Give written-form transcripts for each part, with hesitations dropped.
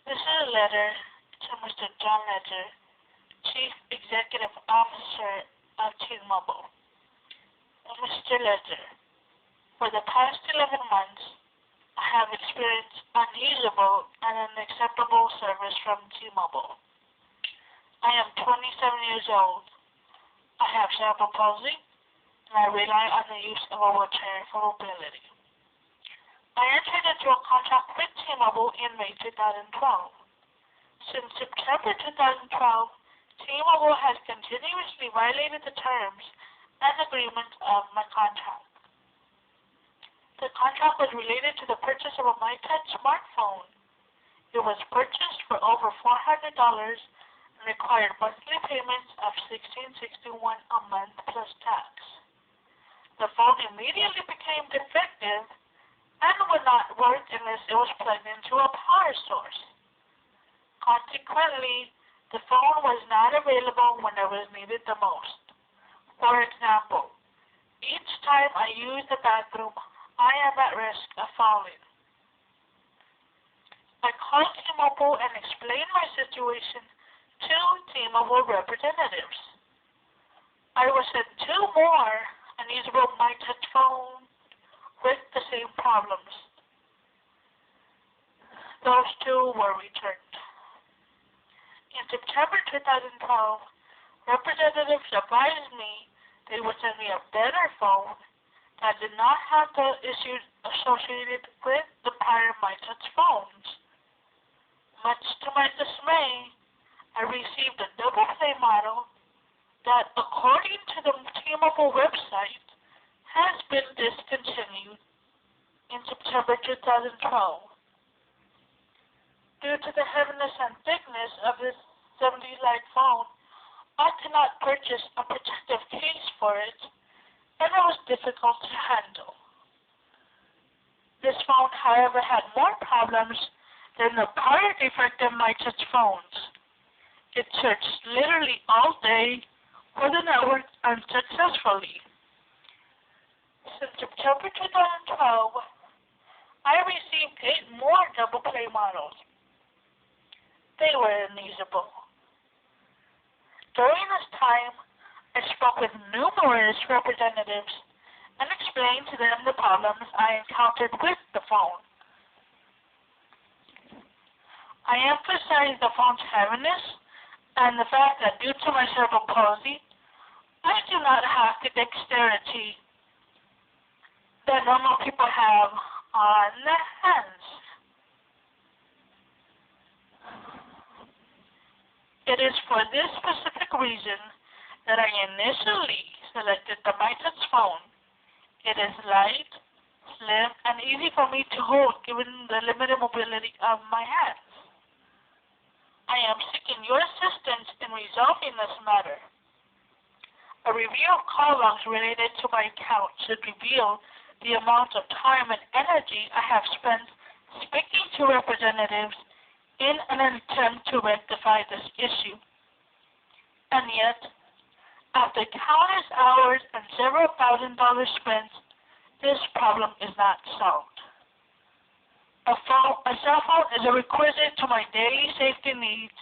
This is a letter to Mr. John Ledger, Chief Executive Officer of T-Mobile. Mr. Ledger, for the past 11 months, I have experienced unusable and unacceptable service from T-Mobile. I am 27 years old. I have cerebral palsy, and I rely on the use of a wheelchair for mobility. I entered into a contract with T-Mobile in May 2012. Since September 2012, T-Mobile has continuously violated the terms and agreements of my contract. The contract was related to the purchase of a MyTouch smartphone. It was purchased for over $400 and required monthly payments of $16.61 a month plus tax. The phone immediately became defective and would not work unless it was plugged into a power source. Consequently, the phone was not available when it was needed the most. For example, each time I use the bathroom, I am at risk of falling. I called T-Mobile and explained my situation to T-Mobile representatives. I was sent two more unusable MyTouch phones with the same problems. Those two were returned. In September 2012, representatives advised me they would send me a better phone that did not have the issues associated with the prior MyTouch phones. Much to my dismay, I received a double play model that, according to the T-Mobile website, has been discontinued in September 2012. Due to the heaviness and thickness of this 70-light phone, I could not purchase a protective case for it, and it was difficult to handle. This phone, however, had more problems than the prior defective MyTouch phones. It searched literally all day for the network unsuccessfully. Since September 2012, I received 8 more double play models. They were unusable. During this time, I spoke with numerous representatives and explained to them the problems I encountered with the phone. I emphasized the phone's heaviness and the fact that due to my cerebral palsy, I do not have the dexterity that normal people have on their hands. It is for this specific reason that I initially selected the MyTouch phone. It is light, slim, and easy for me to hold given the limited mobility of my hands. I am seeking your assistance in resolving this matter. A review of call logs related to my account should reveal the amount of time and energy I have spent speaking to representatives in an attempt to rectify this issue. And yet, after countless hours and several $1,000s spent, this problem is not solved. A cell phone is a requisite to my daily safety needs,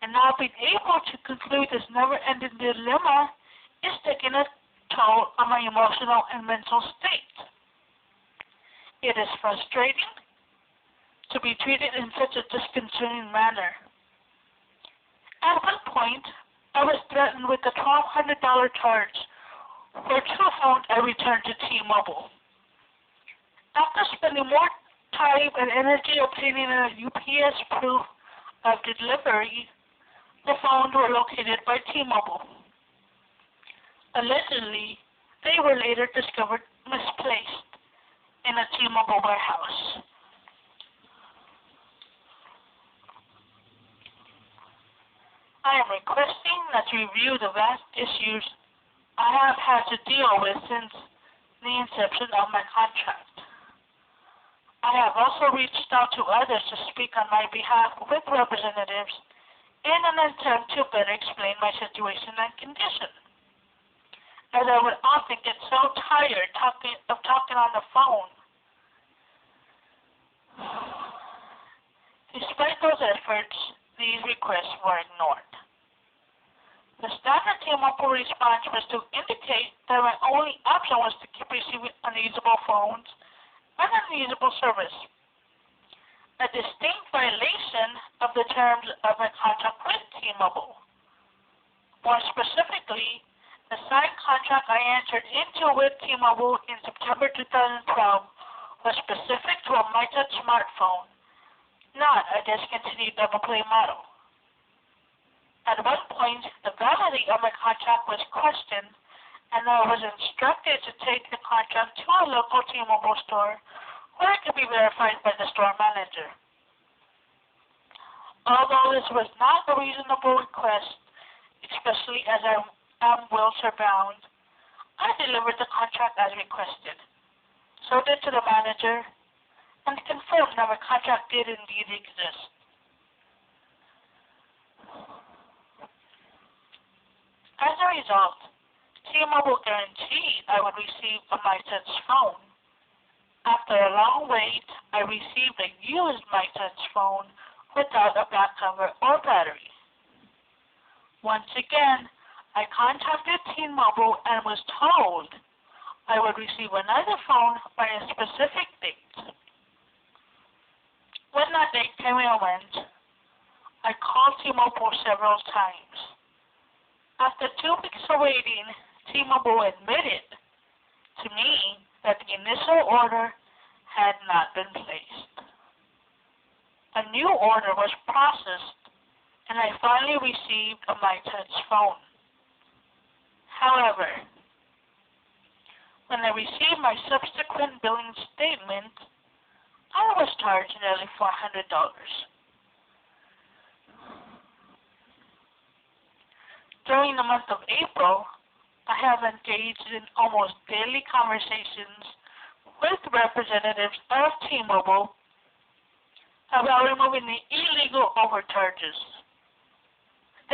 and not being able to conclude this never-ending dilemma is taking a toll on my emotional and mental state. It is frustrating to be treated in such a disconcerting manner. At one point, I was threatened with a $1,200 charge for 2 phones I returned to T-Mobile. After spending more time and energy obtaining a UPS proof of delivery, the phones were located by T-Mobile. Allegedly, they were later discovered misplaced in a T-Mobile warehouse. I am requesting that you review the vast issues I have had to deal with since the inception of my contract. I have also reached out to others to speak on my behalf with representatives in an attempt to better explain my situation and condition, as I would often get so tired of talking on the phone. Despite those efforts, these requests were ignored. The standard T-Mobile response was to indicate that my only option was to keep receiving unusable phones and unusable service, a distinct violation of the terms of my contract with T-Mobile. More specifically, the signed contract I entered into with T-Mobile in September 2012 was specific to a MyTouch smartphone, not a discontinued double play model. At one point, the validity of my contract was questioned, and I was instructed to take the contract to a local T-Mobile store where it could be verified by the store manager. Although this was not a reasonable request, especially as I am wheelchair bound, I delivered the contract as requested. So did to the manager, and confirmed that my contract did indeed exist. As a result, T-Mobile guaranteed I would receive a MyTouch phone. After a long wait, I received a used MyTouch phone without a back cover or battery. Once again, I contacted T-Mobile and was told I would receive another phone by a specific date. When that date came and went, I called T-Mobile several times. After 2 weeks of waiting, T-Mobile admitted to me that the initial order had not been placed. A new order was processed, and I finally received a MyTouch phone. However, when I received my subsequent billing statement, I was charged nearly $400. During the month of April, I have engaged in almost daily conversations with representatives of T-Mobile about removing the illegal overcharges.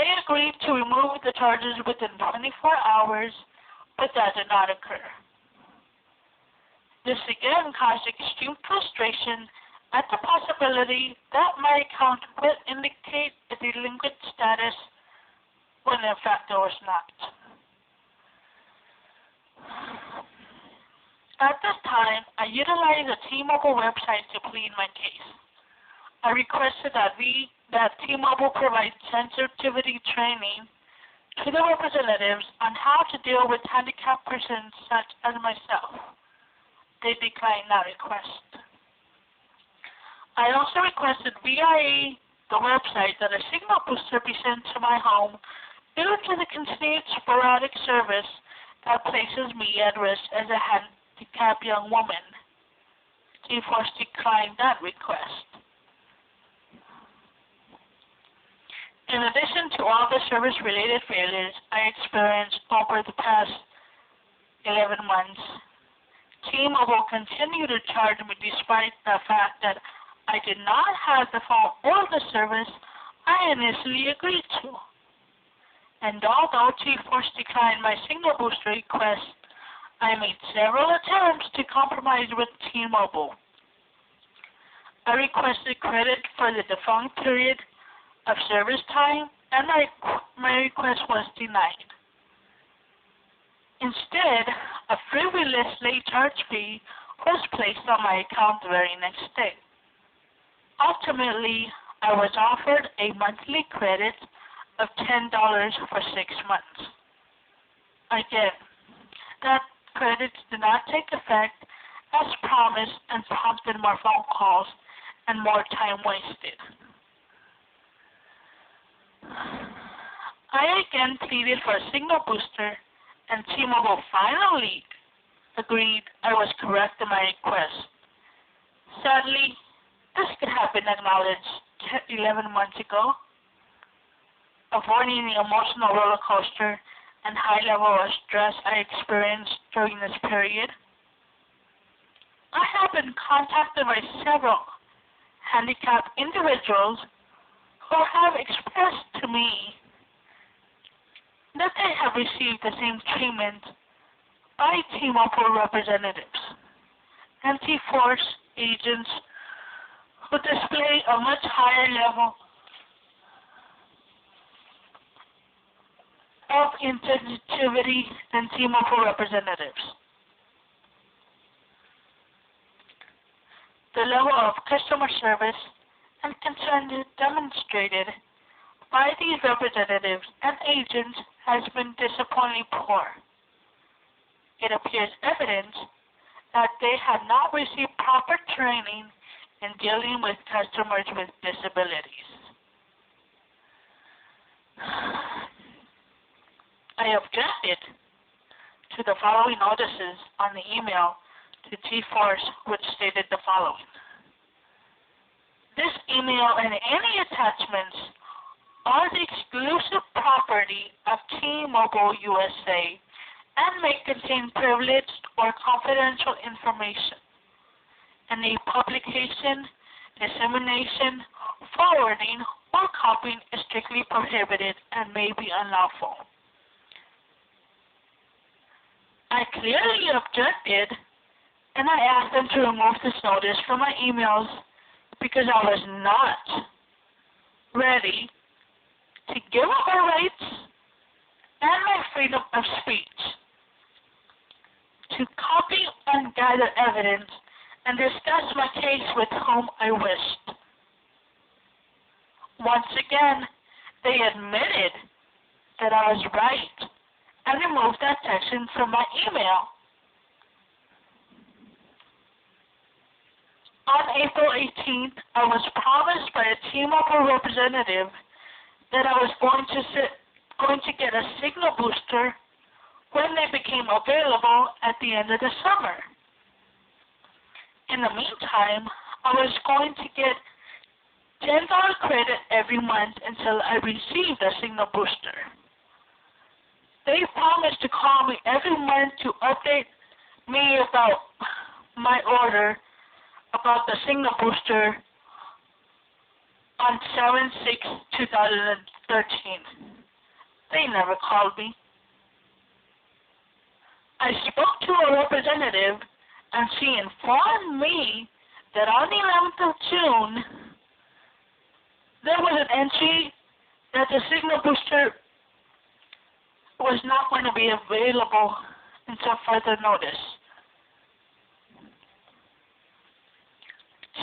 They agreed to remove the charges within 24 hours, but that did not occur. This again caused extreme frustration at the possibility that my account would indicate a delinquent status when in fact it was not. At this time, I utilized the T-Mobile website to plead my case. I requested that T-Mobile provide sensitivity training to the representatives on how to deal with handicapped persons such as myself. They declined that request. I also requested via the website that a signal booster be sent to my home due to the continued sporadic service that places me at risk as a handicapped young woman. T-Force declined that request. In addition to all the service-related failures I experienced over the past 11 months, T-Mobile continued to charge me despite the fact that I did not have the phone or the service I initially agreed to. And although T-Force declined my signal booster request, I made several attempts to compromise with T-Mobile. I requested credit for the defunct period of service time, and my request was denied. Instead, a frivolous late charge fee was placed on my account the very next day. Ultimately, I was offered a monthly credit of $10 for 6 months. Again, that credit did not take effect as promised and prompted more phone calls and more time wasted. I again pleaded for a signal booster, and T-Mobile finally agreed I was correct in my request. Sadly, this could have been acknowledged 11 months ago. Avoiding the emotional roller coaster and high level of stress I experienced during this period, I have been contacted by several handicapped individuals who have expressed to me that they have received the same treatment by T-Mobile representatives and T-Force agents who display a much higher level of insensitivity than T-Mobile representatives. The level of customer service and concern demonstrated by these representatives and agents has been disappointingly poor. It appears evident that they have not received proper training in dealing with customers with disabilities. I objected to the following notices on the email to T-Force, which stated the following. This email and any attachments are the exclusive property of T-Mobile USA and may contain privileged or confidential information. Any publication, dissemination, forwarding, or copying is strictly prohibited and may be unlawful. I clearly objected, and I asked them to remove this notice from my emails because I was not ready to give up my rights and my freedom of speech to copy and gather evidence and discuss my case with whom I wished. Once again, they admitted that I was right and removed that section from my email. On April 18th, I was promised by a T-Mobile representative that I was going to get a signal booster when they became available at the end of the summer. In the meantime, I was going to get $10 credit every month until I received a signal booster. They promised to call me every month to update me about my order about the signal booster on 7/6/2013. They never called me. I spoke to a representative and she informed me that on the 11th of June there was an entry that the signal booster was not going to be available until further notice.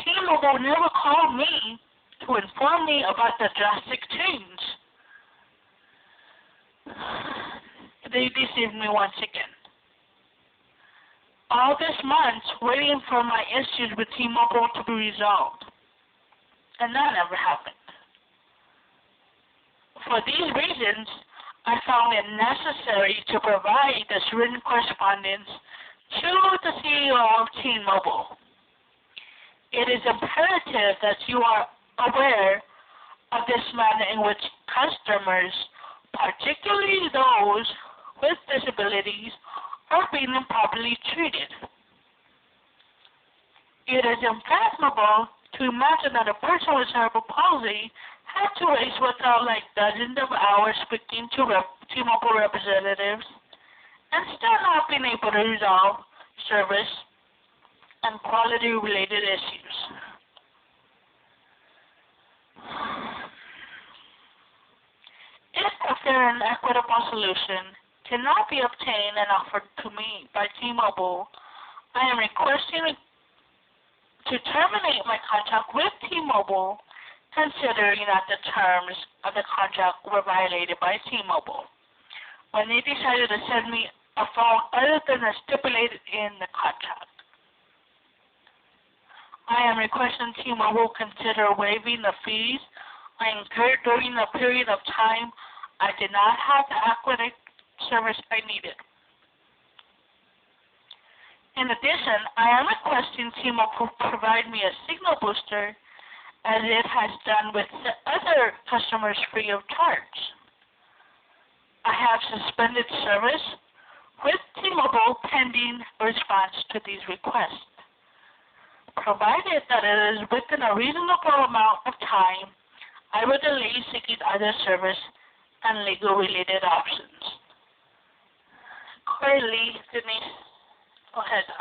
T-Mobile never called me to inform me about the drastic change. They deceived me once again. All this month waiting for my issues with T-Mobile to be resolved, and that never happened. For these reasons, I found it necessary to provide this written correspondence to the CEO of T-Mobile. It is imperative that you are aware of this manner in which customers, particularly those with disabilities, are being improperly treated. It is unfathomable to imagine that a person with cerebral palsy had to waste without dozens of hours speaking to T-Mobile representatives and still not being able to resolve service and quality-related issues. If a fair and equitable solution cannot be obtained and offered to me by T-Mobile, I am requesting to terminate my contract with T-Mobile, considering that the terms of the contract were violated by T-Mobile when they decided to send me a phone other than the stipulated in the contract. I am requesting T-Mobile consider waiving the fees I incurred during the period of time I did not have the adequate service I needed. In addition, I am requesting T-Mobile provide me a signal booster as it has done with the other customers free of charge. I have suspended service with T-Mobile pending response to these requests. Provided that it is within a reasonable amount of time, I will delay seeking other service and legal-related options. Cordially, Denise Ojeda.